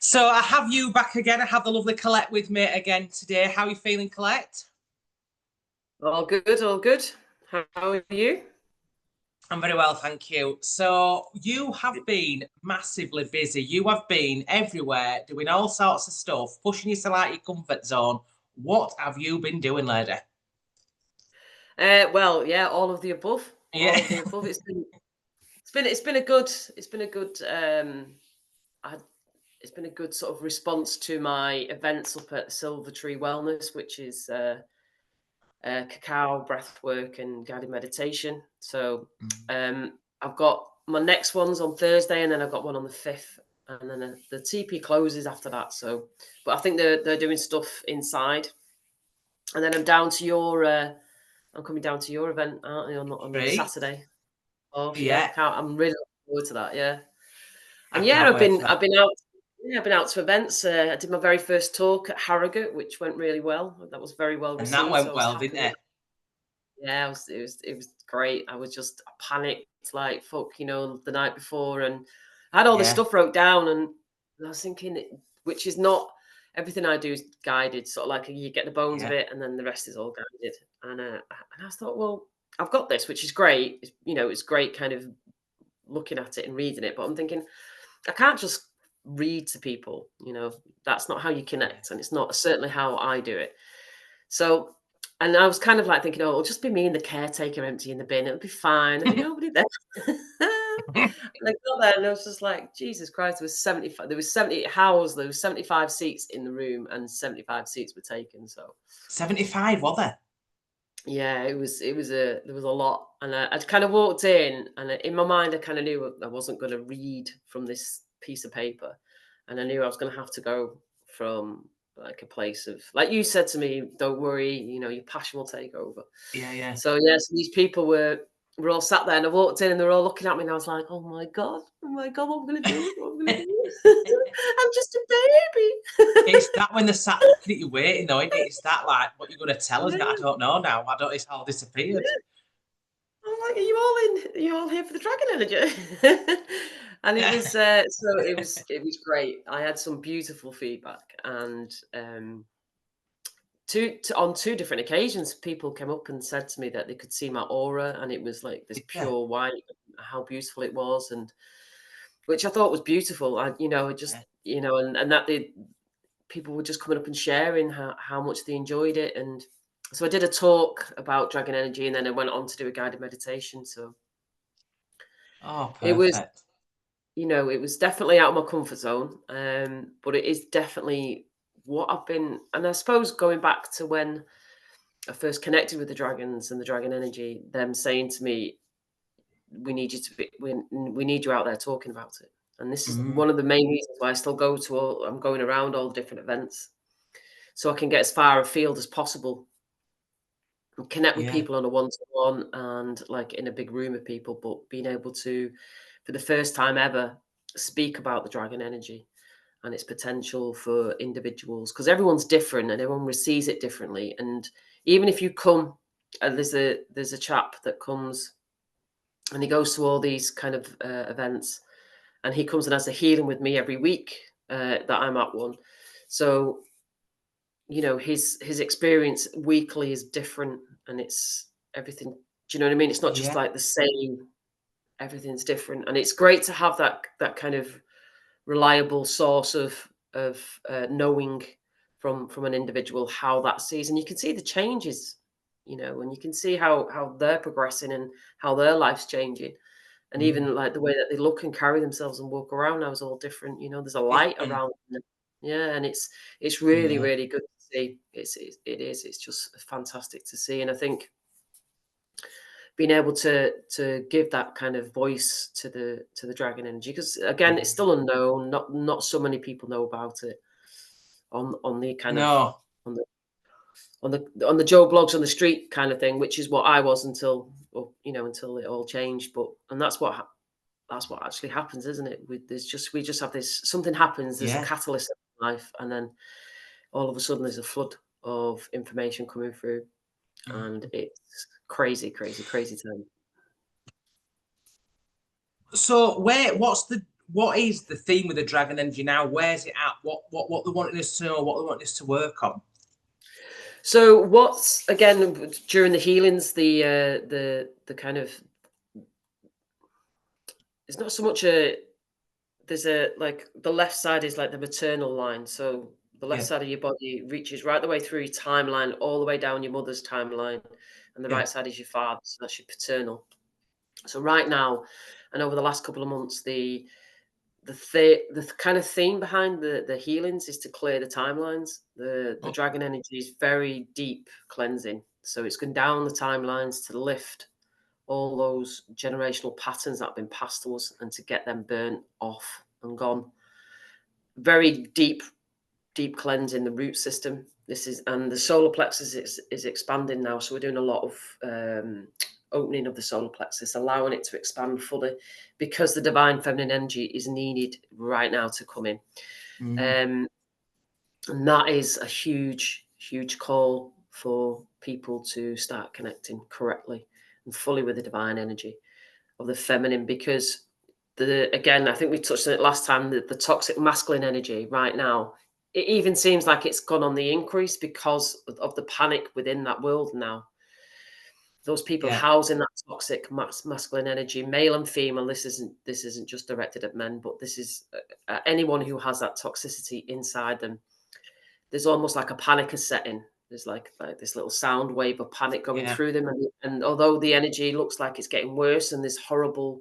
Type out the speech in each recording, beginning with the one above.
So I have you back again. I have the lovely Collette with me again today. How are you feeling, Collette? All good, all good. How are you? I'm very well, thank you. So you have been massively busy. You have been everywhere doing all sorts of stuff, pushing yourself out your comfort zone. What have you been doing, lady? Well, yeah, all of the above. Yeah. All of the above. It's been a good I, it's been a good sort of response to my events up at Silver Tree Wellness, which is cacao, breath work, and guided meditation. So I've got my next one's on Thursday, and then I've got one on the 5th, and then the TP closes after that. So, but I think they're doing stuff inside, and then I'm coming down to your event, aren't I, on the Great. Saturday. Oh yeah, Yeah, I'm really looking forward to that. Yeah, I and yeah, can't wait for that. I've been out. Yeah, I've been out to events. I did my very first talk at Harrogate, which went really well. That was very well And that received, so went I was well, happy didn't with it? that. Yeah, it was great. I panicked like fuck, the night before, and I had all this Yeah. stuff wrote down, and I was thinking, which is not everything I do is guided, sort of like you get the bones of Yeah. it, and then the rest is all guided. And I thought, well, I've got this, which is great. It's great, kind of looking at it and reading it, but I'm thinking I can't just read to people. That's not how you Yeah. connect, and it's not certainly how I do it. So, and I was kind of like thinking, oh, it'll just be me and the caretaker emptying the bin. It'll be fine. There'll be nobody there. And I got there and I was just like, Jesus Christ, there was 75, there was 70 house, there was 75 seats in the room and 75 seats were taken. So 75, were there? yeah, there was a lot. And I kind of walked in, and in my mind, I kind of knew I wasn't going to read from this piece of paper. And I knew I was going to have to go from like a place of, like you said to me, don't worry, your passion will take over. Yeah, yeah. So yeah, so these people were all sat there, and I walked in, and they were all looking at me, and I was like, oh my god, what am I going to do? What am I going to do? I'm just a baby. It's that when they're sat looking at you waiting, though, isn't it? It's that like what you're gonna tell us. I Yeah. don't know now. I don't. It's all disappeared. I'm like, Are you all here for the dragon energy?" And it was it was great. I had some beautiful feedback, and on two different occasions, people came up and said to me that they could see my aura, and it was like this Yeah. pure white. How beautiful it was, and which I thought was beautiful. It just Yeah. and that people were just coming up and sharing how much they enjoyed it, and so I did a talk about dragon energy, and then I went on to do a guided meditation. So Oh, it was perfect. it was definitely out of my comfort zone, but it is definitely what I've been. And I suppose going back to when I first connected with the dragons and the dragon energy, them saying to me, "We need you to be, we need you out there talking about it." And this is Mm. one of the main reasons why I still go to all. I'm going around all the different events, so I can get as far afield as possible and connect with Yeah. people on a one-to-one and like in a big room of people, but being able to, for the first time ever, speak about the dragon energy and its potential for individuals, because everyone's different and everyone receives it differently. And even if you come, there's a chap that comes and he goes to all these kind of events, and he comes and has a healing with me every week that I'm at one. So his experience weekly is different, and it's everything. Do you know what I mean? It's not just Yeah. like the same. Everything's different, and it's great to have that kind of reliable source of knowing from an individual how that sees, and you can see the changes, and you can see how they're progressing and how their life's changing, and Mm. even like the way that they look and carry themselves and walk around now is all different. There's a light Different. around them. Yeah, and it's really Yeah. really good to see. It's just fantastic to see, and I think being able to give that kind of voice to the dragon energy, because again it's Mm. still unknown, not so many people know about it on the kind of No. on the on the Joe blogs on the street kind of thing, which is what I was until, well, until it all changed. But and that's what actually happens, isn't it? We just have this, something happens, there's a Yeah. catalyst in life, and then all of a sudden there's a flood of information coming through, and Mm. it's crazy time. So where? What's the? what is the theme with the dragon energy now? Where's it at? What they wanting us to know? What they want us to work on? So what's, again, during the healings, the kind of, it's not so much a, there's a, like, the left side is like the maternal line. So the left Yeah, side of your body reaches right the way through your timeline, all the way down your mother's timeline, and the yeah. right side is your father. So that's your paternal. So right now, and over the last couple of months, the kind of theme behind the healings is to clear the timelines. The Oh, dragon energy is very deep cleansing, so it's going down the timelines to lift all those generational patterns that have been passed to us and to get them burnt off and gone. Very deep cleanse in the root system. This is, and the solar plexus is expanding now, so we're doing a lot of opening of the solar plexus, allowing it to expand fully, because the divine feminine energy is needed right now to come in. mm, And that is a huge call for people to start connecting correctly and fully with the divine energy of the feminine, because again, I think we touched on it last time, that the toxic masculine energy right now, it even seems like it's gone on the increase because of the panic within that world now. Those people yeah, housing that toxic masculine energy, male and female. This isn't just directed at men, but this is anyone who has that toxicity inside them. There's almost like a panic is setting. There's like this little sound wave of panic going yeah, through them, and although the energy looks like it's getting worse, and there's horrible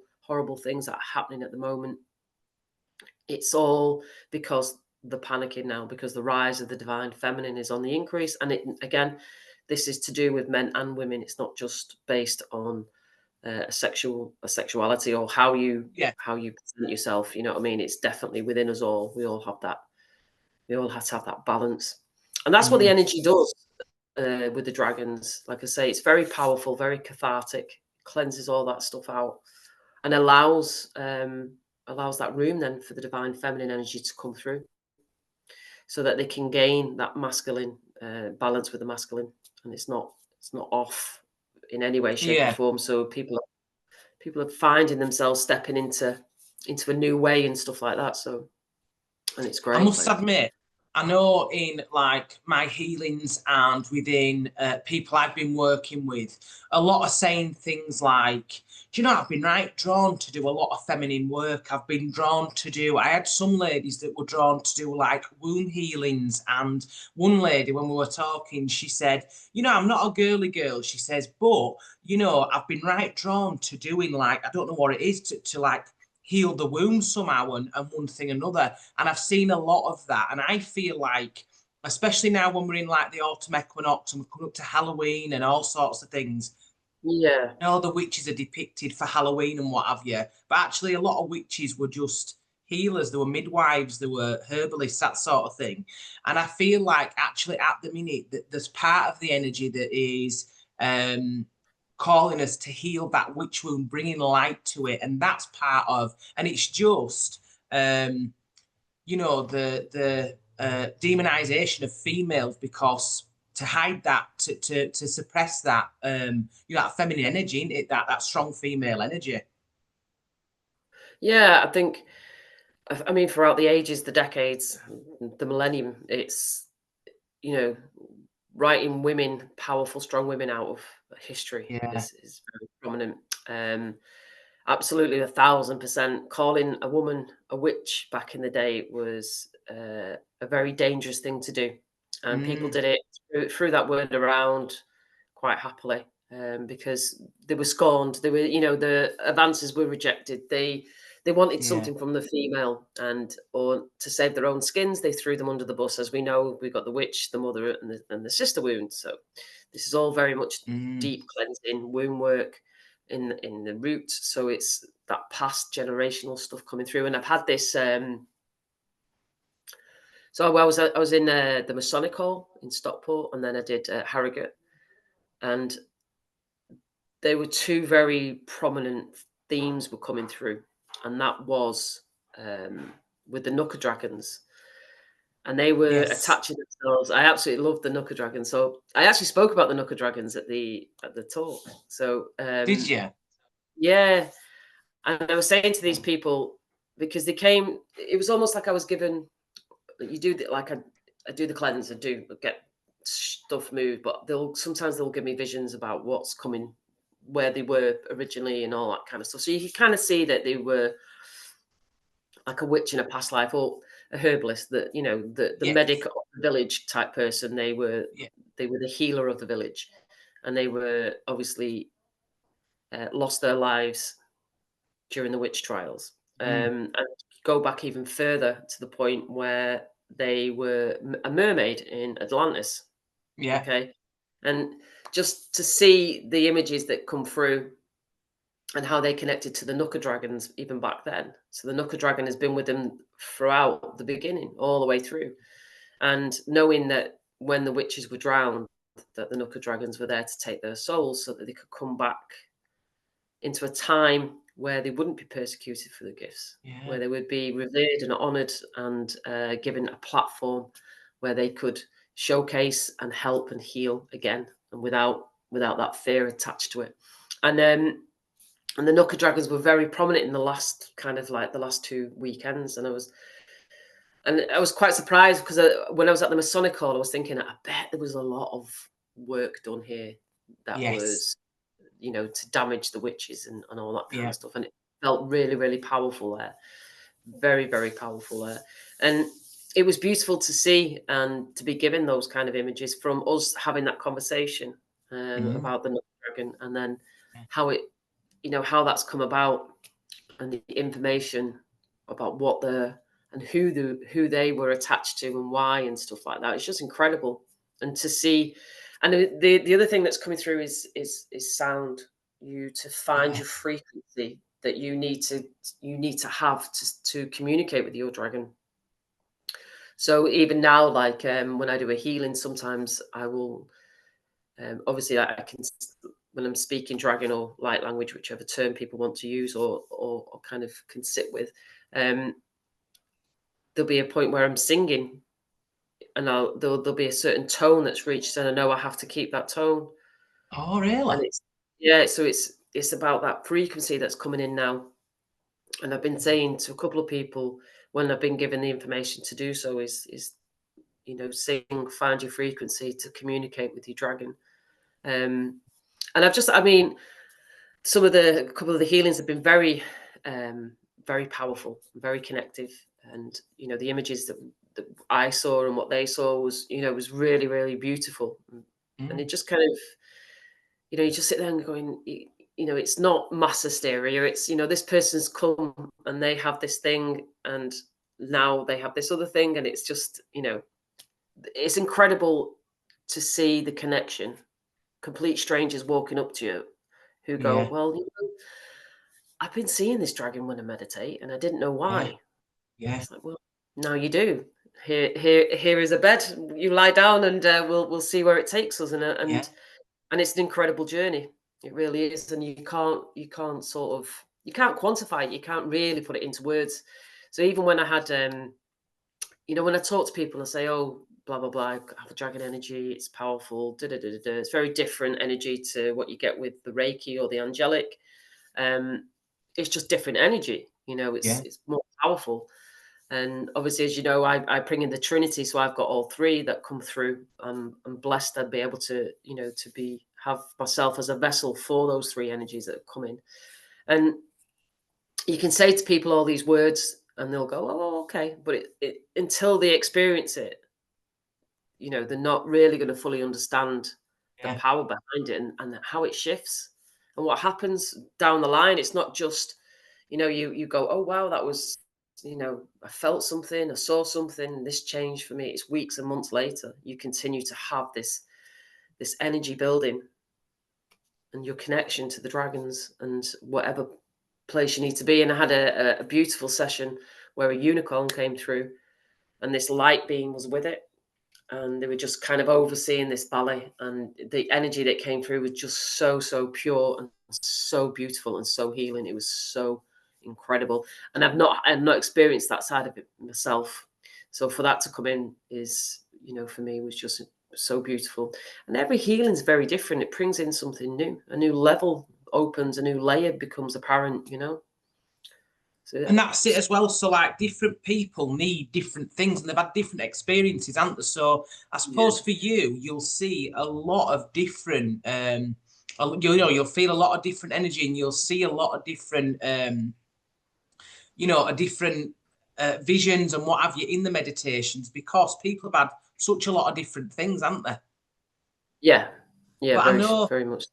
things that are happening at the moment, it's all because the panicking now, because the rise of the divine feminine is on the increase. And it, again, this is to do with men and women. It's not just based on a sexuality, or yeah. how you present yourself. You know what I mean? It's definitely within us all. We all have that. We all have to have that balance, and that's what the Mm. energy does with the dragons. Like I say, it's very powerful, very cathartic, cleanses all that stuff out, and allows that room then for the divine feminine energy to come through, so that they can gain that masculine balance with the masculine, and it's not off in any way, shape, or Yeah. form. So people are finding themselves stepping into a new way and stuff like that. So, and it's I great. must Like, admit, I know in like my healings and within people I've been working with, a lot are saying things like, do you know, I've been right drawn to do a lot of feminine work. I've been drawn to do, I had some ladies that were drawn to do like womb healings. And one lady, when we were talking, she said, you know, I'm not a girly girl. She says, but, you know, I've been right drawn to doing like, I don't know what it is, to like heal the womb somehow and one thing another. And I've seen a lot of that. And I feel like, especially now when we're in like the autumn equinox and we're coming up to Halloween and all sorts of things, yeah, all the witches are depicted for Halloween and what have you. But actually, a lot of witches were just healers. There were midwives, there were herbalists, that sort of thing. And I feel like actually at the minute that there's part of the energy that is calling us to heal that witch wound, bringing light to it, and that's part of. And it's just you know, the demonization of females, because to hide that, to suppress that, you know, that feminine energy, it, that strong female energy. yeah. I think. I mean, throughout the ages, the decades, the millennium, it's, you know, writing women, powerful, strong women out of history Yeah, is very prominent. Um, Absolutely, 1,000%. Calling a woman a witch back in the day was a very dangerous thing to do, and people mm, did it, threw that word around quite happily, because they were scorned. They were, the advances were rejected. They wanted yeah, something from the female, and or to save their own skins, they threw them under the bus. As we know, we got the witch, the mother, and the sister wound. So this is all very much mm, deep cleansing wound work in the root. So it's that past generational stuff coming through. And I've had this. So I was in the Masonic Hall in Stockport, and then I did Harrogate, and there were two very prominent themes were coming through, and that was with the Nooker Dragons, and they were yes. attaching themselves. I absolutely loved the Nooker Dragons, so I actually spoke about the Nooker Dragons at the talk. So Did you? yeah, and I was saying to these people, because they came. It was almost like I was given. You do like I do the cleanse, I do get stuff moved, but sometimes they'll give me visions about what's coming, where they were originally, and all that kind of stuff. So you can kind of see that they were like a witch in a past life, or a herbalist, that the Yeah. medic of the village type person. Yeah. They were the healer of the village, and they were obviously lost their lives during the witch trials. And go back even further to the point where they were a mermaid in Atlantis. Yeah. Okay. And just to see the images that come through and how they connected to the Nooka dragons even back then. So the Nooka dragon has been with them throughout the beginning, all the way through. And knowing that when the witches were drowned, that the Nooka dragons were there to take their souls so that they could come back into a time where they wouldn't be persecuted for their gifts, Yeah. where they would be revered and honoured, and given a platform where they could showcase and help and heal again, and without that fear attached to it. And the Nooka dragons were very prominent in the last the last 2 weekends, and I was quite surprised because when I was at the Masonic Hall, I was thinking, I bet there was a lot of work done here that Yes. was, to damage the witches and all that kind Yeah. of stuff. And it felt really, really powerful there. Very, very powerful there. And it was beautiful to see and to be given those kind of images from us having that conversation about the Nut Dragon, and then Yeah. how it, how that's come about, and the information about what and who they were attached to and why and stuff like that. It's just incredible. And to see, and the other thing that's coming through is sound. You to find your Yes. frequency that you need to have to communicate with your dragon. So even now, like when I do a healing, sometimes I will obviously I can, when I'm speaking dragon or light language, whichever term people want to use or kind of can sit with, there'll be a point where I'm singing, and there'll be a certain tone that's reached, and I know I have to keep that tone. Oh, really? And so it's about that frequency that's coming in now. And I've been saying to a couple of people when I've been given the information to do so is sing, find your frequency to communicate with your dragon. And I mean, a couple of the healings have been very, very powerful, very connective. And, the images that I saw and what they saw was really, really beautiful. And it just kind of, you just sit there and going, it's not mass hysteria. It's, this person's come and they have this thing, and now they have this other thing. And it's just, it's incredible to see the connection. Complete strangers walking up to you who go, Yeah. well, I've been seeing this dragon when I meditate, and I didn't know Yeah. why. Yeah. It's like, well, now you do. Here is a bed. You lie down, and we'll see where it takes us. Yeah. And it's an incredible journey. It really is, and you can't quantify it. You can't really put it into words. So even when I had, when I talk to people and say, oh, blah blah blah, I have a dragon energy. It's powerful. Da, da, da, da, da. It's very different energy to what you get with the Reiki or the angelic. It's just different energy. Yeah. It's more powerful. And obviously, as you know, I bring in the Trinity, so I've got all three that come through. I'm blessed I'd be able to, have myself as a vessel for those three energies that come in. And you can say to people all these words, and they'll go, "Oh, okay," but until they experience it, they're not really going to fully understand the Yeah. power behind it, and how it shifts and what happens down the line. It's not just, you go, oh wow, that was, I felt something, I saw something, this changed for me. It's weeks and months later, you continue to have this energy building and your connection to the dragons and whatever place you need to be. And I had a beautiful session where a unicorn came through, and this light beam was with it, and they were just kind of overseeing this ballet, and the energy that came through was just so pure and so beautiful and so healing. It was so incredible, and I've not experienced that side of it myself. So for that to come in is, for me, was just so beautiful. And every healing is very different. It brings in something new, a new level opens, a new layer becomes apparent. So And that's it as well. So, like, different people need different things, and they've had different experiences, haven't they? So, I suppose for you, you'll see a lot of different, you'll feel a lot of different energy, and you'll see a lot of different, a different visions and what have you in the meditations, because people have had such a lot of different things, haven't they? Yeah, But very much.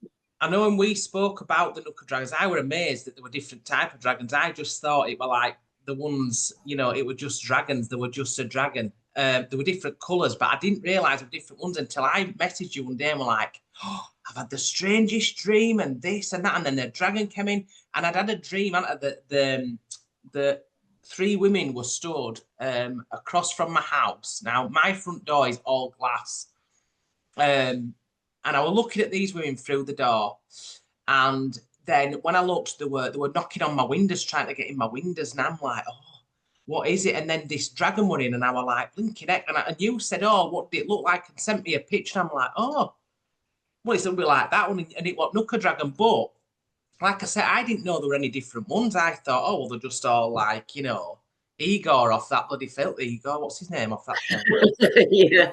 I know when we spoke about the Nooka dragons, I were amazed that there were different type of dragons. I just thought it were like the ones, it were just dragons. They were just a dragon. There were different colours, but I didn't realise there were different ones until I messaged you one day and were like, oh, I've had the strangest dream and this and that. And then the dragon came in, and I'd had a dream that the three women were stood across from my house. Now, my front door is all glass. And I was looking at these women through the door, and then when I looked, they were knocking on my windows, trying to get in my windows, and I'm like, oh, what is it? And then this dragon went in, and I was like, blinking heck. And you said, oh, what did it look like? And sent me a picture. And I'm like, oh, well, it's a bit like that one, and it was Nooka dragon. But like I said, I didn't know there were any different ones. I thought, oh, well, they're just all like, Igor off that bloody film. Igor, what's his name off that film? Yeah.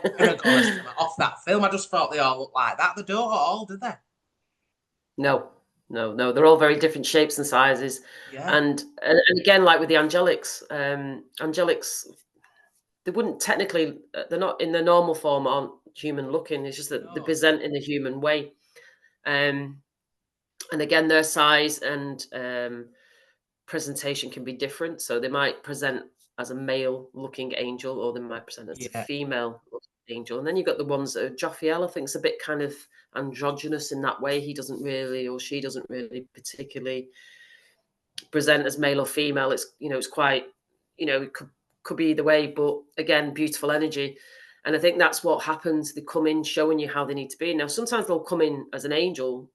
Off that film. I just thought they all looked like that. They don't at all, do they? No. They're all very different shapes and sizes. Yeah. And again, like with the angelics, they wouldn't technically, they're not in their normal form, aren't human looking. It's just that they present in a human way. And again, their size and presentation can be different. So they might present as a male looking angel, or they might present as a female looking angel. And then you've got the ones that Jophiel, I think, is a bit kind of androgynous in that way. He doesn't really, or she doesn't really particularly present as male or female. It's, it's quite, it could be either way, but again, beautiful energy. And I think that's what happens. They come in showing you how they need to be. Now, sometimes they'll come in as an angel,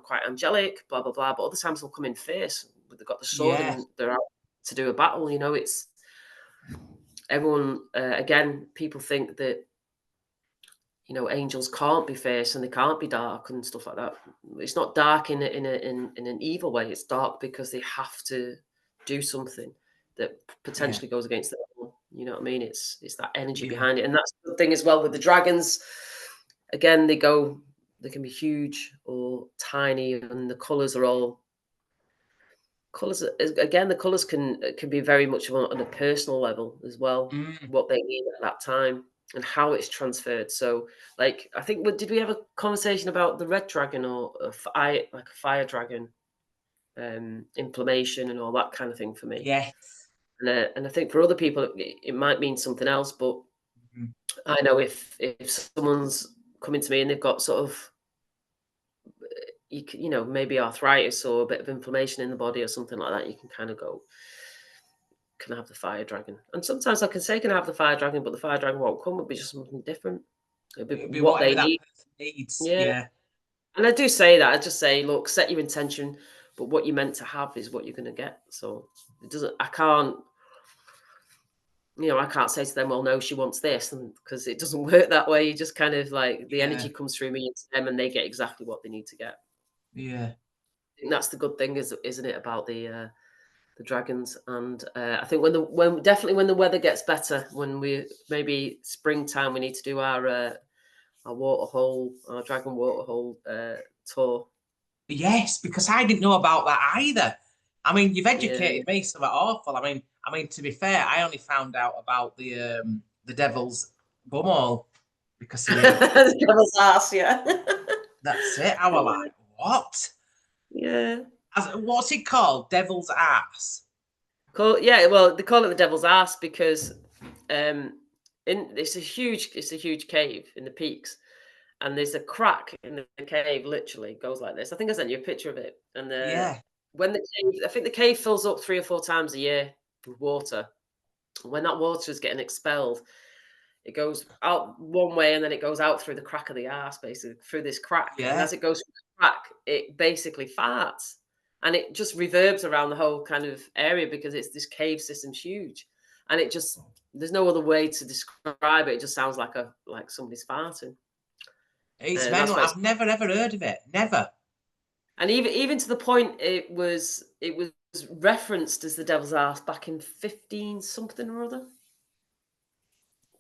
quite angelic, blah, blah, blah. But other times they'll come in fierce. They've got the sword and they're out to do a battle. It's everyone, again, people think that, angels can't be fierce and they can't be dark and stuff like that. It's not dark in an evil way. It's dark because they have to do something that potentially goes against the norm. You know what I mean? It's that energy behind it. And that's the thing as well with the dragons. Again, they can be huge or tiny, and the colours are all colours. Again, the colours can be very much on a personal level as well, what they mean at that time and how it's transferred. So, like, I think, did we have a conversation about the red dragon or like a fire dragon, inflammation and all that kind of thing for me? Yes. And I think for other people, it might mean something else. But I know if someone's coming to me and they've got sort of, maybe arthritis or a bit of inflammation in the body or something like that, you can kind of go, can I have the fire dragon? And sometimes I can say, can I have the fire dragon? But the fire dragon won't come. It'll be just something different. It'll be what they need. Needs. Yeah. And I do say that. I just say, look, set your intention, but what you're meant to have is what you're going to get. So I can't say to them, well, no, she wants this, and because it doesn't work that way. You just kind of like the energy comes through me into them and they get exactly what they need to get. Yeah. I think that's the good thing, isn't it, about the dragons? And I think when the weather gets better, when we maybe springtime, we need to do our waterhole, our dragon waterhole tour. Yes, because I didn't know about that either. I mean, you've educated me, so that's awful. I mean, to be fair, I only found out about the devil's bumhole because the devil's ass. Yeah, that's it. I was like, what? Yeah. What's it called? Devil's ass. Well, they call it the devil's ass because it's a huge cave in the peaks, and there's a crack in the cave. Literally goes like this. I think I sent you a picture of it. And when I think the cave fills up 3 or 4 times a year with water. When that water is getting expelled, it goes out one way and then it goes out through the crack of the arse, basically through this crack. Yeah. And as it goes through the crack, it basically farts, and it just reverbs around the whole kind of area because this cave system's huge, and there's no other way to describe it. It just sounds like somebody's farting. It's mental. I've never ever heard of it. Never. And even to the point, it was referenced as the devil's arse back in 15 something or other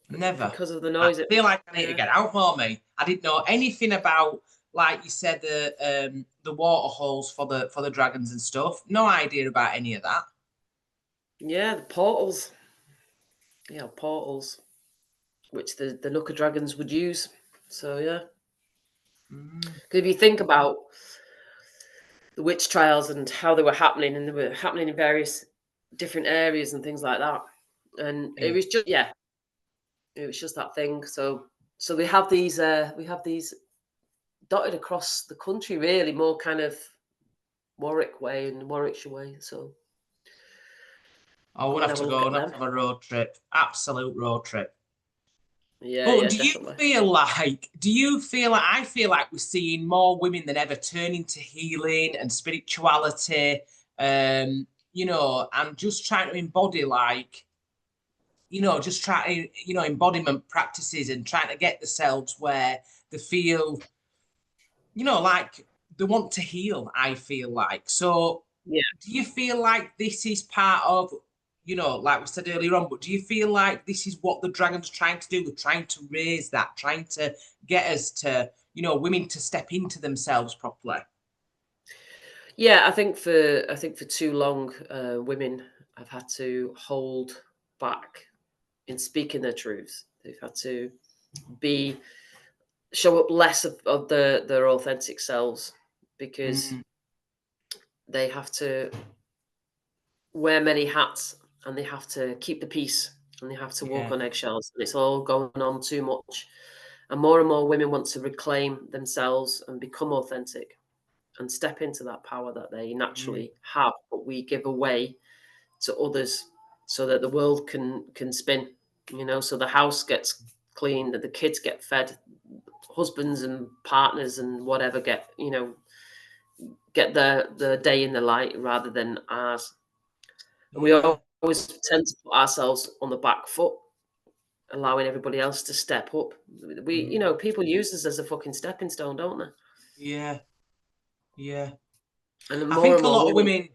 Never. because of the I noise. feel like I need to Yeah. get out more, mate. I didn't know anything about, like you said, the water holes for the dragons and stuff. No idea about any of that. Yeah, the portals. Yeah, portals, which the Nooka dragons would use. So yeah, Mm, because if you think about the witch trials and how they were happening, and they were happening in various different areas and things like that, and it yeah. was just yeah, it was just that thing. So we have these dotted across the country, really, more kind of Warwick way and Warwickshire way. So I would come and have have to a look go. at I'd have them. to have a road trip. Absolute road trip. Yeah, But yeah, do you definitely. feel like, I feel like we're seeing more women than ever turning to healing and spirituality, and just trying to embody like, just trying, embodiment practices and trying to get themselves where they feel, like they want to heal, I feel like. So Yeah. do you feel like this is part of, like we said earlier on, but do you feel like this is what the Dragon's trying to do? They're trying to raise that, trying to get us to, women to step into themselves properly. Yeah, I think for too long, women have had to hold back in speaking their truths. They've had to be show up less of their authentic selves because Mm, they have to wear many hats and they have to keep the peace and they have to walk yeah. on eggshells, and it's all going on too much. And more women want to reclaim themselves and become authentic and step into that power that they Mm, naturally have, but we give away to others so that the world can spin, so the house gets cleaned, that the kids get fed, husbands and partners and whatever get the day in the light rather than ours. And we yeah. always tend to put ourselves on the back foot, allowing everybody else to step up. Mm, People use us as a fucking stepping stone, don't they? yeah. Yeah. And I more think and a more lot of women. women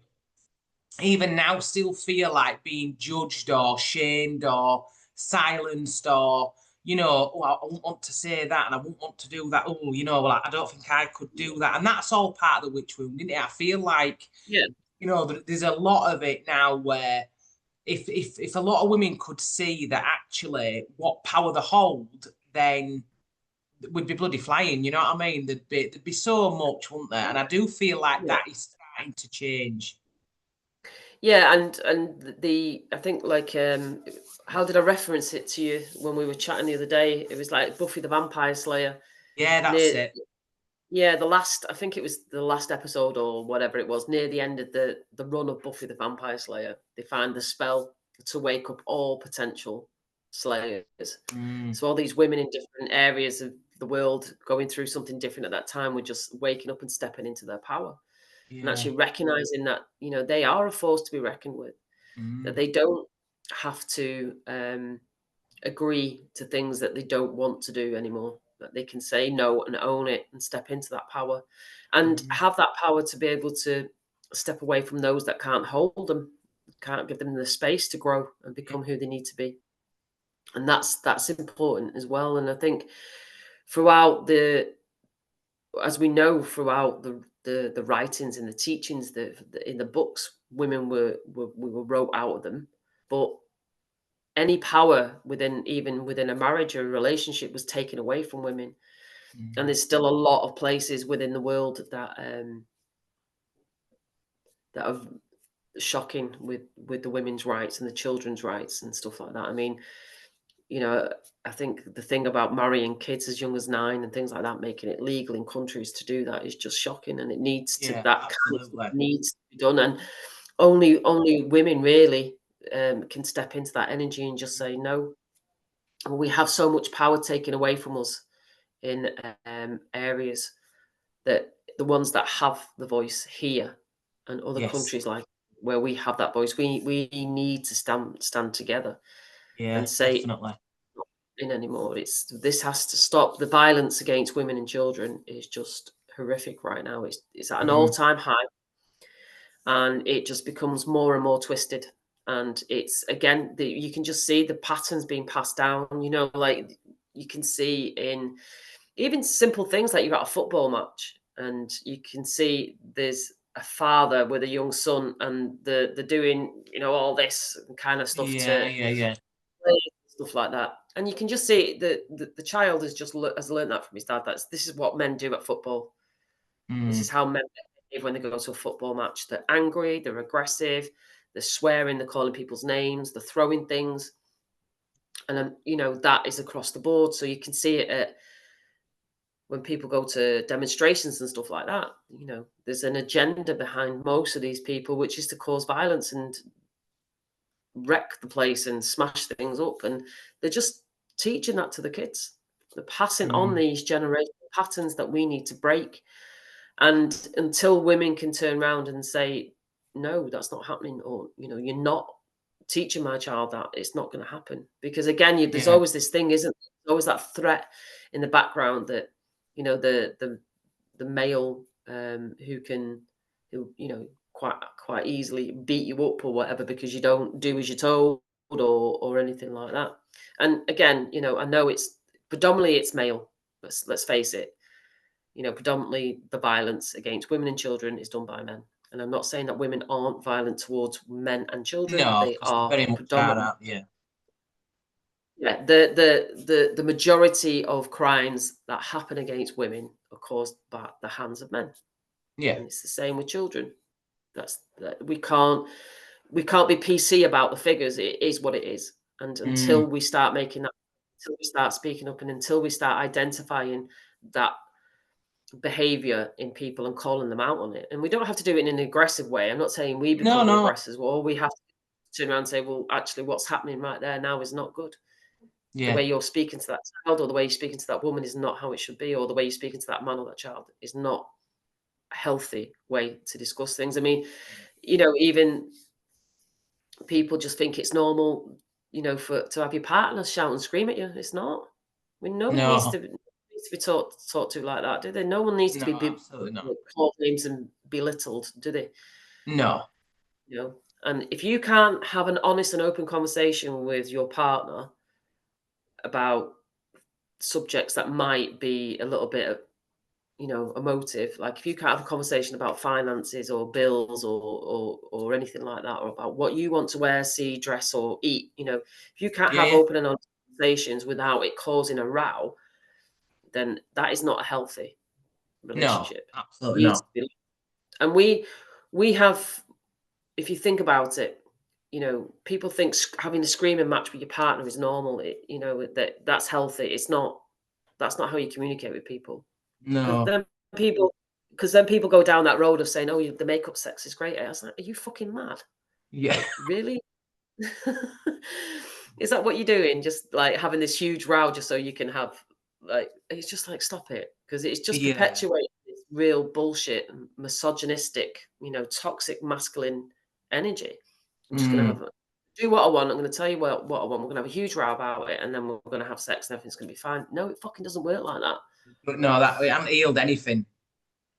even now still feel like being judged or shamed or silenced or oh, I wouldn't want to say that and I wouldn't want to do that. Oh, like I don't think I could do that. And that's all part of the witch wound, isn't it? I feel like, Yeah, there's a lot of it now where if a lot of women could see that actually what power they hold, then we'd be bloody flying, you know what I mean? There'd be so much, wouldn't there? And I do feel like yeah. that is starting to change. Yeah, and the I think like how did I reference it to you when we were chatting the other day? It was like Buffy the Vampire Slayer. Yeah, that's Near it. Yeah, the last I think it was the last episode or whatever it was, near the end of the run of Buffy the Vampire Slayer, they find the spell to wake up all potential slayers. Mm, So all these women in different areas of the world going through something different at that time were just waking up and stepping into their power and yeah. actually recognizing that they are a force to be reckoned with, that Mm, they don't have to agree to things that they don't want to do anymore, that they can say no and own it and step into that power and mm, have that power to be able to step away from those that can't hold them, can't give them the space to grow and yeah. become who they need to be. And that's important as well. And I think throughout as we know throughout the writings and the teachings that in the books, women were wrote out of them, but any power even within a marriage or a relationship was taken away from women. And Mm, there's still a lot of places within the world that are shocking with the women's rights and the children's rights and stuff like that. I mean, you know, I think the thing about marrying kids as young as 9 and things like that, making it legal in countries to do that is just shocking, and it needs to yeah, that kind of stuff absolutely. needs to be done, and only women really can step into that energy and just say no. And we have so much power taken away from us in areas that the ones that have the voice here and other Yes. countries like where we have that voice, we need to stand together Yeah, and say definitely. not in anymore. This has to stop. The violence against women and children is just horrific right now. It's at an Mm, all time high, and it just becomes more and more twisted. And it's again, you can just see the patterns being passed down. You know, like you can see in even simple things like you're at a football match, and you can see there's a father with a young son, and they're doing, you know, all this kind of stuff Yeah, to yeah, yeah. stuff like that. And you can just see that the child has learned that from his dad. This is what men do at football. This is Mm, how men behave when they go to a football match. They're angry, they're aggressive, they're swearing, they're calling people's names, they're throwing things. And then, you know, that is across the board. So you can see it at when people go to demonstrations and stuff like that. You know, there's an agenda behind most of these people, which is to cause violence and wreck the place and smash things up. And they're just teaching that to the kids. They're passing on mm. these generational patterns that we need to break. And until women can turn around and say, no, that's not happening, or, you know, you're not teaching my child that, it's not going to happen. Because again, there's Yeah. always this thing, isn't there? There's always that threat in the background that, you know, the male who, you know, quite easily beat you up or whatever because you don't do as you're told, or anything like that. And again, you know, I know it's predominantly it's male. Let's face it. You know, predominantly the violence against women and children is done by men. And I'm not saying that women aren't violent towards men and children. No, They because they are very much are, predominantly, aren't they? Yeah. yeah. The majority of crimes that happen against women are caused by the hands of men, Yeah. and it's the same with children. We can't be PC about the figures. It is what it is, and until Mm. we start making that, until we start speaking up, and until we start identifying that behavior in people and calling them out on it. And we don't have to do it in an aggressive way. I'm not saying we No, become the no. aggressors. Well, we have to turn around and say, well, actually, what's happening right there now is not good. The Yeah. way you're speaking to that child, or the way you're speaking to that woman, is not how it should be, or the way you're speaking to that man or that child is not a healthy way to discuss things. I mean, you know, even people just think it's normal, you know, to have your partner shout and scream at you. It's not. I mean, nobody needs No. to be talked to like that, do they? No one needs to No, be absolutely not. called names and belittled, do they? No. You know, and if you can't have an honest and open conversation with your partner about subjects that might be a little bit, you know, emotive, like if you can't have a conversation about finances or bills, or anything like that, or about what you want to wear, see, dress, or eat, you know, if you can't Yeah, have yeah. open and honest conversations without it causing a row, then that is not a healthy No, relationship. It absolutely needs not. to be, and we have, if you think about it, you know, people think having a screaming match with your partner is normal. You know, that's healthy. It's not. That's not how you communicate with people. Because No. then people, because then people go down that road of saying, "Oh, the makeup sex is great." I was like, "Are you fucking mad? Yeah. Like, really? Is that what you're doing? Just like having this huge row just so you can have, like, it's just like, stop it, because it's just Yeah. perpetuating this real bullshit and misogynistic, you know, toxic masculine energy. I'm just gonna Mm. have do what I want. I'm gonna tell you what I want. We're gonna have a huge row about it, and then we're gonna have sex, and everything's gonna be fine. No, it fucking doesn't work like that. But no, that it hasn't healed anything.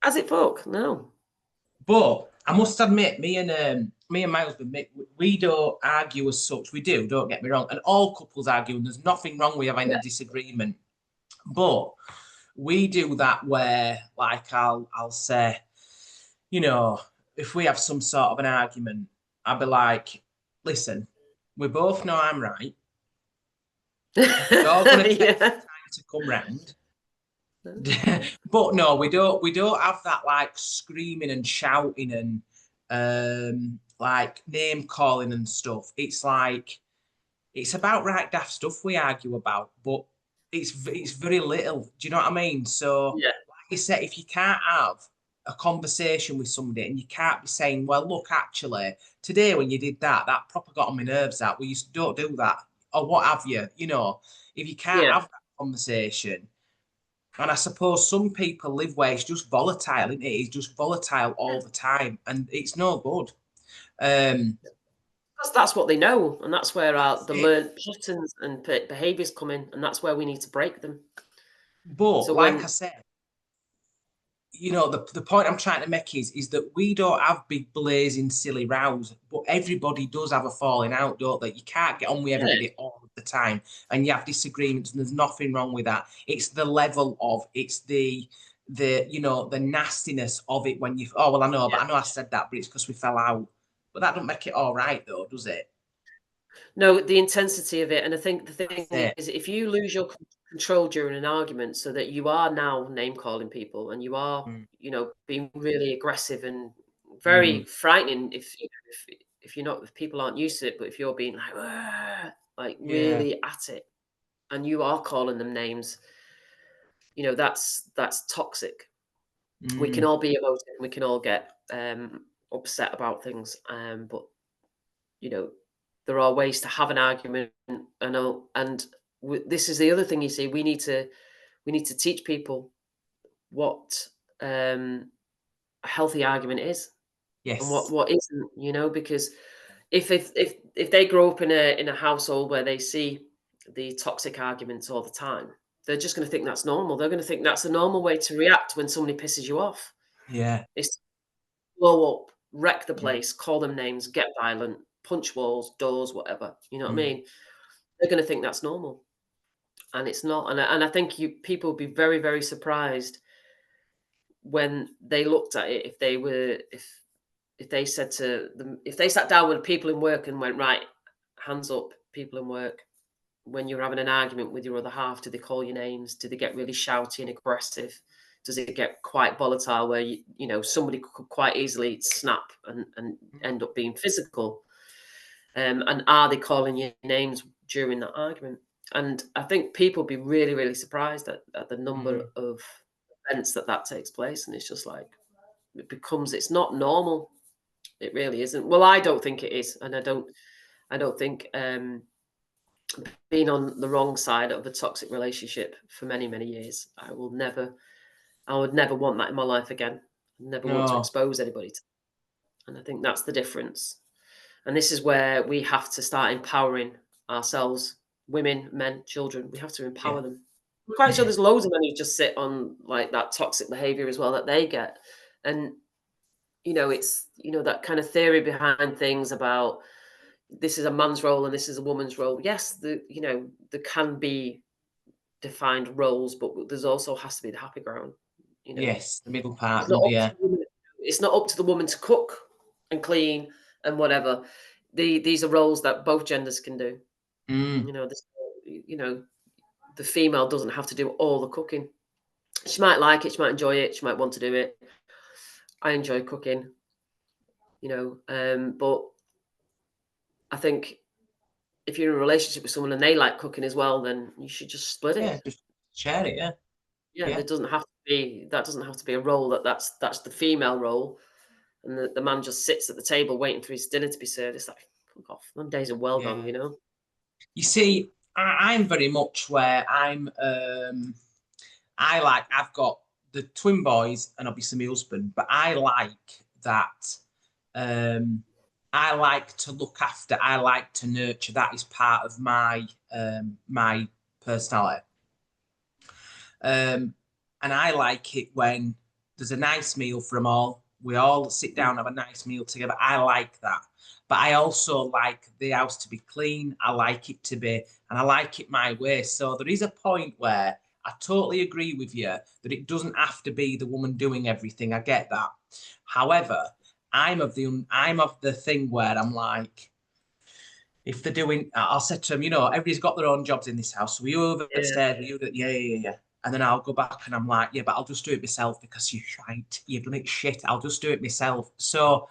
Has it, fuck? No. But I must admit, me and my husband, we don't argue as such. We do, don't get me wrong. And all couples argue, and there's nothing wrong with having Yeah. a disagreement. But we do that where, like, I'll say, you know, if we have some sort of an argument, I'll be like, listen, we both know I'm right. You're gonna take some Yeah. time to come round. But no, we don't have that like screaming and shouting and like name calling and stuff. It's like it's about right daft stuff we argue about, but it's very little. Do you know what I mean? So, Yeah. like you said, if you can't have a conversation with somebody and you can't be saying, well, look, actually, today when you did that, that proper got on my nerves out. Well, you don't do that, or what have you, you know, if you can't Yeah. have that conversation. And I suppose some people live where it's just volatile, isn't it? It's just volatile all the time, and it's no good. Um, That's what they know, and that's where that's the it. learned patterns and behaviors come in, and that's where we need to break them. But So like I when said, you know, the point I'm trying to make is that we don't have big blazing silly rows, but everybody does have a falling out, don't they? You can't get on with Yeah, everybody all the time, and you have disagreements, and there's nothing wrong with that. It's the level of it's the you know the nastiness of it when you oh well I know, but yeah. I know I said that, but it's because we fell out. But that doesn't make it all right though, does it? No, the intensity of it, and I think the thing That's it. is, if you lose your control during an argument, so that you are now name calling people, and you are, Mm, being really aggressive and mm, very frightening, if you're not, if people aren't used to it, but if you're being like, "Argh," like yeah. really at it, and you are calling them names, that's toxic. We can Mm, all be emotive, we can all get upset about things, but you know, there are ways to have an argument, and this is the other thing. You see, we need to teach people what a healthy argument is and what yes. what isn't. Because if they grow up in a household where they see the toxic arguments all the time, they're just going to think that's normal. They're going to think that's a normal way to react when somebody pisses you off. Yeah. Is to blow up, wreck the Mm, place, call them names, get violent, punch walls, doors, whatever. You know what I mm, mean? They're going to think that's normal, and it's not. And I think people would be very, very surprised when they looked at it, if they said to them, if they sat down with people in work and went, right, hands up, people in work, when you're having an argument with your other half, do they call you names? Do they get really shouty and aggressive? Does it get quite volatile where somebody could quite easily snap and mm, end up being physical? And are they calling you names during that argument? And I think people be really, really surprised at the number mm. of events that takes place. And it's just like, it's not normal. It really isn't. Well, I don't think it is. And I don't think being on the wrong side of a toxic relationship for many, many years, I would never want that in my life again. Never want to No. expose anybody to. And I think that's the difference. And this is where we have to start empowering ourselves, women, men, children. We have to Yeah. empower them. I'm quite sure there's loads of men who just sit on like that toxic behavior as well that they get. And it's that kind of theory behind things about this is a man's role and this is a woman's role. Yes, there can be defined roles, but there's also has to be the happy ground. You know, Yes. The middle it's part. not up to Yeah. the woman. It's not up to the woman to cook and clean and whatever. These are roles that both genders can do. Mm, You know, this, you know, the female doesn't have to do all the cooking. She might like it, she might enjoy it, she might want to do it. I enjoy cooking, but I think if you're in a relationship with someone and they like cooking as well, then you should just split yeah. it. Just share it. Yeah. Yeah, Yeah. there doesn't have to be that doesn't have to be a role that's the female role, and the man just sits at the table waiting for his dinner to be served. It's like, fuck off. Them days are well gone, Yeah. you know. You see, I'm very much where I like, I've got the twin boys and obviously my husband, but I like that. Um, I like to look after, I like to nurture. That is part of my personality. Um, and I like it when there's a nice meal for them all. We all sit Mm. down, have a nice meal together. I like that. But I also like the house to be clean. I like it to be, and I like it my way. So there is a point where I totally agree with you that it doesn't have to be the woman doing everything. I get that. However, I'm of the thing where I'm like, if they're doing, I'll say to them, everybody's got their own jobs in this house. So we over Yeah, upstairs, yeah, yeah, yeah, yeah. And then I'll go back and I'm like, yeah, but I'll just do it myself because you're shite. You've done it shit. I'll just do it myself. So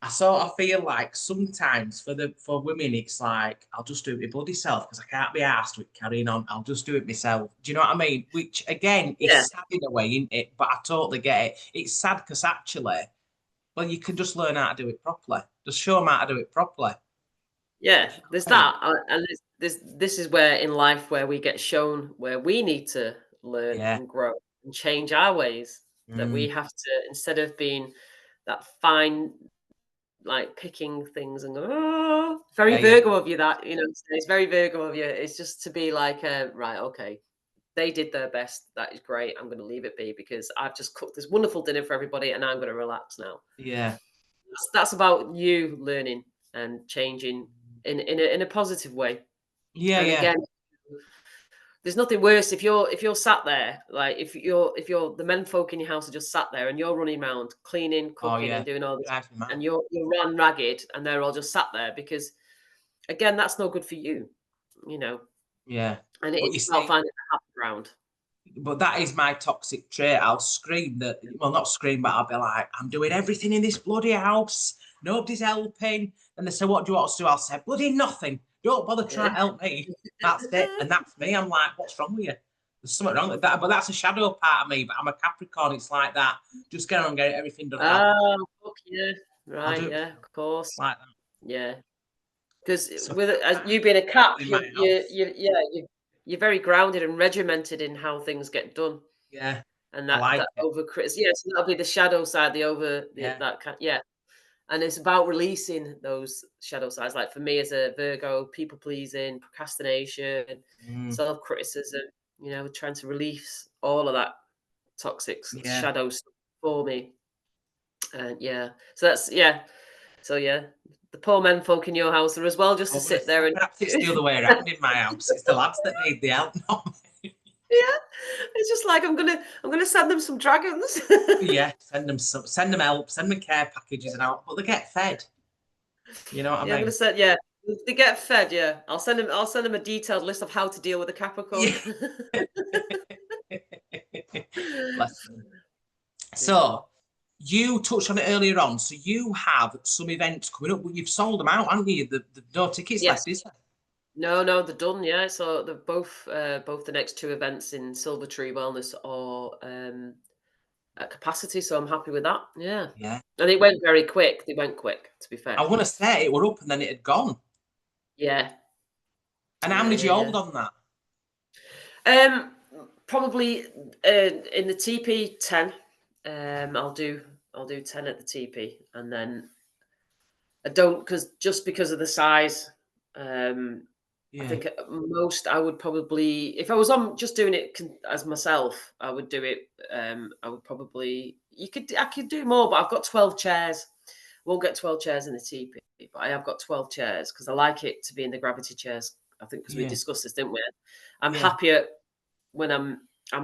I sort of feel like sometimes for women, it's like, I'll just do it my bloody self because I can't be asked with carrying on. I'll just do it myself. Do you know what I mean? Which again yeah, is sad in a way, isn't it? But I totally get it. It's sad because actually, well, you can just learn how to do it properly. Just show them how to do it properly. yeah. There's Right. that, and this is where in life where we get shown where we need to learn Yeah. and grow and change our ways. That we Mm. have to, instead of being that fine, like picking things and go, oh, very Yeah, yeah. Virgo of you. That it's very Virgo of you. It's just to be like, right, okay. they did their best. That is great. I'm going to leave it be because I've just cooked this wonderful dinner for everybody, and I'm going to relax now. Yeah. That's about you learning and changing in a positive way. Yeah. And Yeah. again, there's nothing worse if you're sat there, like if you're the men folk in your house are just sat there and you're running around cleaning, Oh cooking, yeah. and doing all this, Drives me mad. and you're run ragged, and they're all just sat there because, again, that's no good for you, you know. Yeah. And But it's you about see, finding a happy ground. but that is my toxic trait. I'll scream that, well, not scream, but I'll be like, I'm doing everything in this bloody house. Nobody's helping. And they say, what do you want us to do? I'll say, bloody nothing. Don't bother trying to help me. That's it. And that's me. I'm like, what's wrong with you? There's something wrong with that. But that's a shadow part of me. But I'm a Capricorn. It's like that. Just get on and get everything done. Oh, fuck yeah. I'll Right, do it yeah, of course. like that. Yeah. Because So with you being a Cap, in my house. you're very grounded and regimented in how things get done. Yeah. And I that like it. over yes, that'll be the shadow side, Yeah. yeah. And it's about releasing those shadow sides. Like for me as a Virgo, people pleasing, procrastination, self-criticism, trying to release all of that toxic Yeah. shadows for me. And so that's, yeah. So yeah, the poor men folk in your house are as well just to sit there and perhaps it's the other way around in my house. It's the lads that need the help, not me. yeah, it's just like I'm gonna send them some dragons. Yeah, send them help, send them care packages and out, but they get fed. You know what Yeah, I I'm gonna mean? say they get fed. Yeah, I'll send them a detailed list of how to deal with a Capricorn. Yeah. Bless them. Yeah. So you touched on it earlier on. So you have some events coming up, but you've sold them out, haven't you? The no tickets Yes. left, is there? No, they're done. Yeah, so they're both the next two events in Silver Tree Wellness are at capacity. So I'm happy with that. Yeah, Yeah. and it went very quick. They went quick, to be I fair. want to say it were up and then it had gone. Yeah, And how yeah, many do yeah, you hold yeah. on that? Probably in the TP 10. I'll do 10 at the TP, and then I don't because of the size. I Yeah. think at most I would probably, if I was on just doing it as myself, I would do it. I would probably I could do more, but I've got 12 chairs. Won't get 12 chairs in the TP, but I have got 12 chairs because I like it to be in the gravity chairs. I think because we Yeah. discussed this, didn't we? I'm Yeah. happier when I'm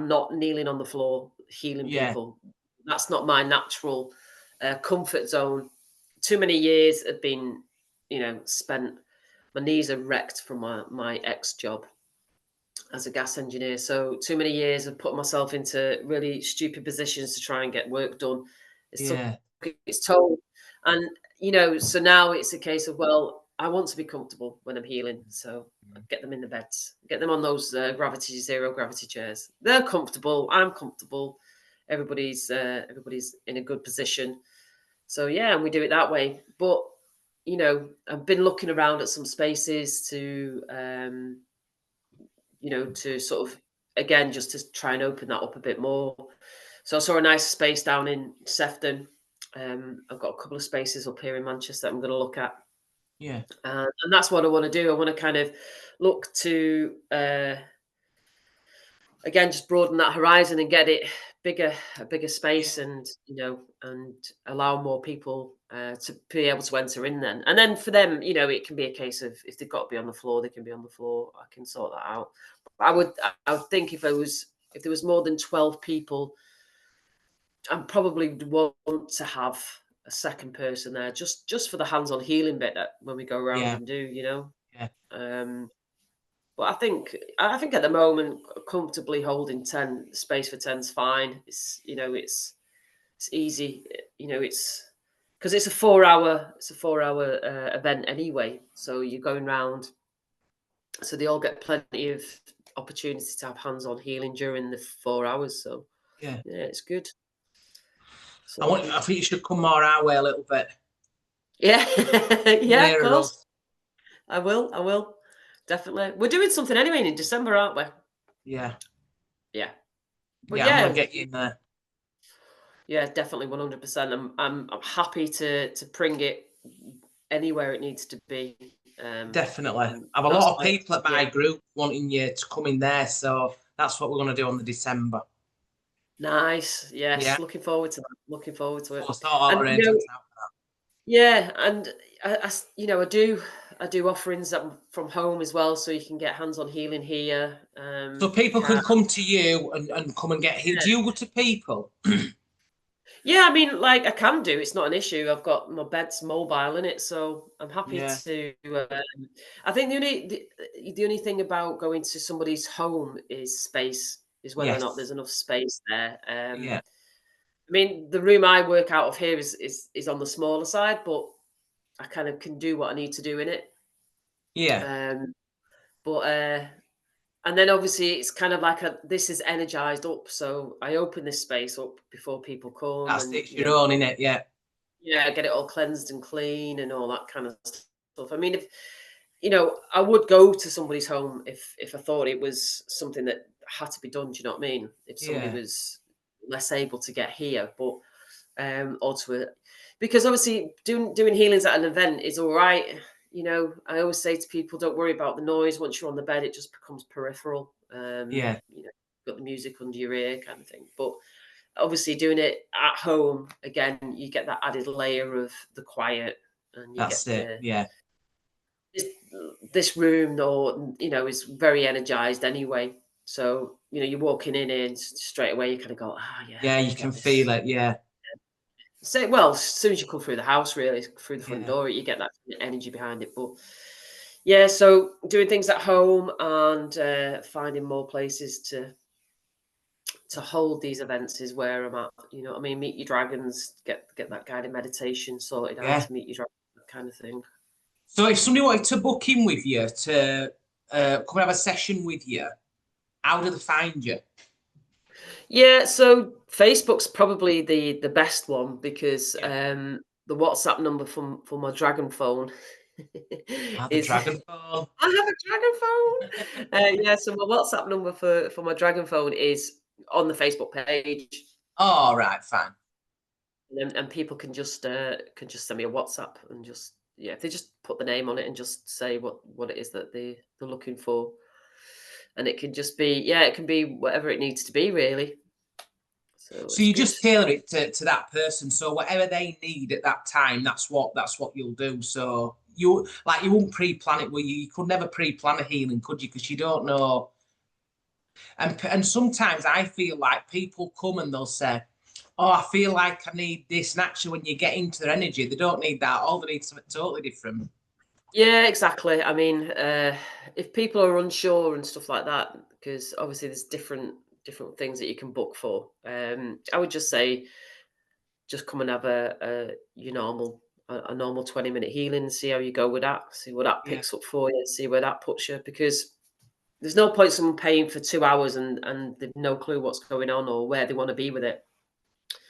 not kneeling on the floor healing Yeah. people. That's not my natural comfort zone. Too many years have been, spent. My knees are wrecked from my ex job as a gas engineer. So too many years of putting myself into really stupid positions to try and get work done. It's took Yeah. its toll. And, so now it's a case of, well, I want to be comfortable when I'm healing. So get them in the beds, get them on those zero gravity chairs. They're comfortable. I'm comfortable. Everybody's in a good position. So yeah, and we do it that way. But I've been looking around at some spaces to to sort of, again, just to try and open that up a bit more. So I saw a nice space down in Sefton. I've got a couple of spaces up here in Manchester that I'm going to look at. Yeah. And that's what I want to do. I want to kind of look to, again, just broaden that horizon and get it a bigger space, Yeah. and and allow more people to be able to enter in then. And then for them, it can be a case of, if they've got to be on the floor, they can be on the floor. I can sort that out. I would think if there was more than 12 people, I probably would want to have a second person there, just for the hands-on healing bit that when we go around Yeah. and do, Yeah. But I think at the moment, comfortably holding 10 space for 10 is fine. It's easy. It's because it's a 4 hour event anyway. So you're going round, so they all get plenty of opportunity to have hands-on healing during the 4 hours. So Yeah. yeah, it's good. It's I all want. good. I think you should come more our way a little bit. Yeah, yeah, of Nearer course. us. I will. Definitely. We're doing something anyway in December, aren't we? Yeah. Yeah. But Yeah. I'm gonna yeah, get you in there. yeah, definitely 100%. I'm happy to bring it anywhere it needs to be. Definitely. And I have a that's lot of why, people at yeah. my group wanting you to come in there, so That's what we're going to do on the December. Nice. Yeah. Yes. Looking forward to that. Looking forward to We'll it. sort all And arrangements out. yeah, and I do offerings from home as well, so you can get hands-on healing here. So You people can. can come to you and come and get healed. Do you go to people? Yeah, I mean, like I can do. It's not an issue. I've got my bed's mobile in it, so I'm happy Yeah. to. I think the only thing about going to somebody's home is space, is whether or not Yes. there's enough space there. Yeah. I mean, the room I work out of here is on the smaller side, but I kind of can do what I need to do in it. Yeah. Um, but and then obviously it's kind of like this is energized up, so I open this space up before people come, That's and it's your own, innit? Yeah. yeah, get it all cleansed and clean and all that kind of stuff. I mean, if I would go to somebody's home if I thought it was something that had to be done. Do you know what I mean? If somebody Yeah. was less able to get here, but or to a, because obviously doing healings at an event is all right. I always say to people, don't worry about the noise. Once you're on the bed, it just becomes peripheral. Yeah. Got the music under your ear kind of thing. But obviously doing it at home, again, you get that added layer of the quiet, and you That's get it. Yeah. this, this room, or is very energized anyway. So you're walking in and straight away you kind of go, yeah, Yeah. you You can get feel this. it. Yeah. So, well, as soon as you come through the house, really, through the front Yeah. door, you get that energy behind it. But yeah, so doing things at home and finding more places to hold these events is where I'm at. You know what I mean? Meet your dragons, get that guided meditation sorted out Yeah. to meet your dragon, that kind of thing. So if somebody wanted to book in with you to come and have a session with you, how do they find you? Yeah, so Facebook's probably the best one because Yeah. the WhatsApp number for my dragon phone The is Dragon Phone. I have a dragon phone. Yeah, so my WhatsApp number for my dragon phone is on the Facebook page, All right, fine. and people can just send me a WhatsApp and just if they just put the name on it and just say what it is that they're looking for, and it can just be it can be whatever it needs to be really. So So it's you good. just tailor it to that person. So whatever they need at that time, that's what you'll do. So you won't pre-plan it. You could never pre-plan a healing, could you? Because you don't know. And sometimes I feel like people come and they'll say, "Oh, I feel like I need this." And actually, when you get into their energy, they don't need that. All they need is something totally different. Yeah, exactly. I mean, if people are unsure and stuff like that, because obviously there's different things that you can book for. I would just say, just come and have a normal 20-minute healing, see how you go with that, see what that Yeah, picks up for you, see where that puts you. Because there's no point someone paying for 2 hours and they've no clue what's going on or where they want to be with it.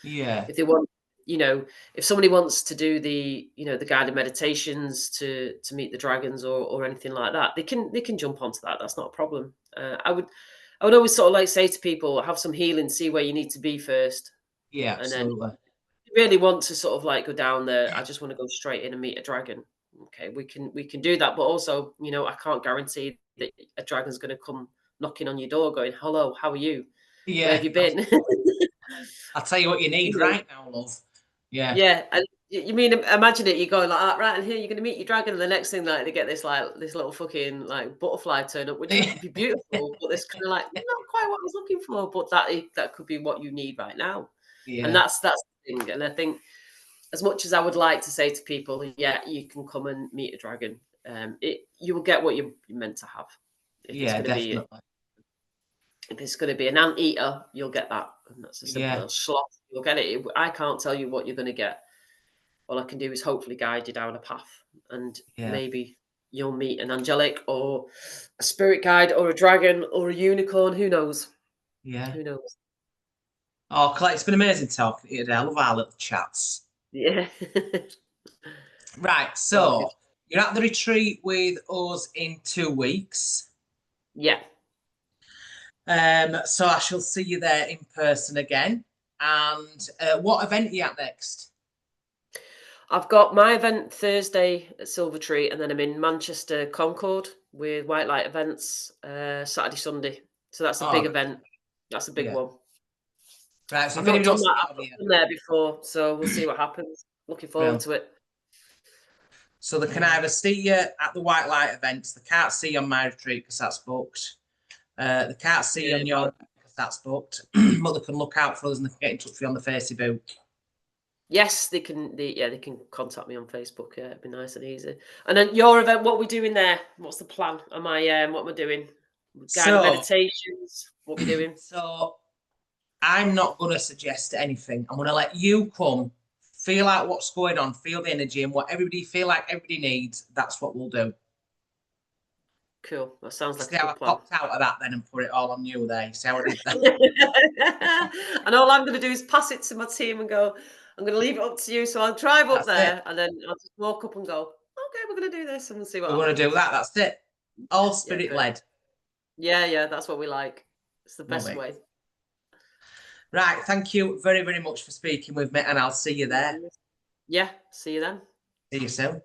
yeah, If they want, if somebody wants to do the guided meditations to meet the dragons or anything like that, they can jump onto that. That's not a problem. I would always sort of like say to people, have some healing, see where you need to be first, yeah, and then absolutely. if you really want to sort of like go down there. I just want to go straight in and meet a dragon. Okay, we can do that, but also, I can't guarantee that a dragon's going to come knocking on your door, going, "Hello, how are you? Where have Yeah, you been?" absolutely. I'll tell you what you need You know, right now, love. Yeah. yeah, and you mean imagine it? You go like that, right? And here you're going to meet your dragon, and the next thing, like, they get this little fucking like butterfly turn up, which would be beautiful, but it's kind of like not quite what I was looking for. But that could be what you need right now, and Yeah, that's the thing. And I think as much as I would like to say to people, yeah, you can come and meet a dragon, you will get what you're meant to have. If it's yeah, going to be definitely. if it's going to be an anteater, you'll get that, and that's as simple Yeah, as sloth. You'll get it. I can't tell you what you're going to get. All I can do is hopefully guide you down a path, and yeah, maybe you'll meet an angelic or a spirit guide or a dragon or a unicorn. Who knows? yeah. Who knows? Oh, Collette, it's been amazing talking to you today. I love our little chats. Yeah. Right, Oh, good. so you're at the retreat with us in 2 weeks. Yeah. So I shall see you there in person again. And what event are you at next? I've got my event Thursday at Silvertree, and then I'm in Manchester Concord with White Light Events Saturday, Sunday. So that's a Oh, big event. That's a big yeah. one. Right. So I've if not anybody done wants to that. get I've over not here, done there before, so we'll see what happens. Looking forward to it. so they can either see you at the white light events. They can't see you on my retreat because that's booked. They can't see you Yeah, on your well, event because that's booked. But they can look out for us and they can get in touch with you on the Facebook. yes, they can. They can contact me on Facebook. Yeah, it'd be nice and easy. And then your event, what are we doing there? What's the plan? What am I doing? Guided So, meditations. What are we doing? so I'm not going to suggest anything. I'm going to let you come, feel out what's going on, feel the energy, and what everybody feel like everybody needs. That's what we'll do. Cool. That sounds like See a how I good plan. popped out of that then and put it all on you there. You see how I did that? And all I'm going to do is pass it to my team and go, I'm going to leave it up to you. So I'll drive up That's it. there and then I'll just walk up and go, okay, we're going to do this and we'll see what We're going to happens. do that. That's it. All Yeah, spirit perfect. led. Yeah, that's what we like. It's the Love best it. way. Right. Thank you very, very much for speaking with me, and I'll see you there. Yeah, see you then. See you soon.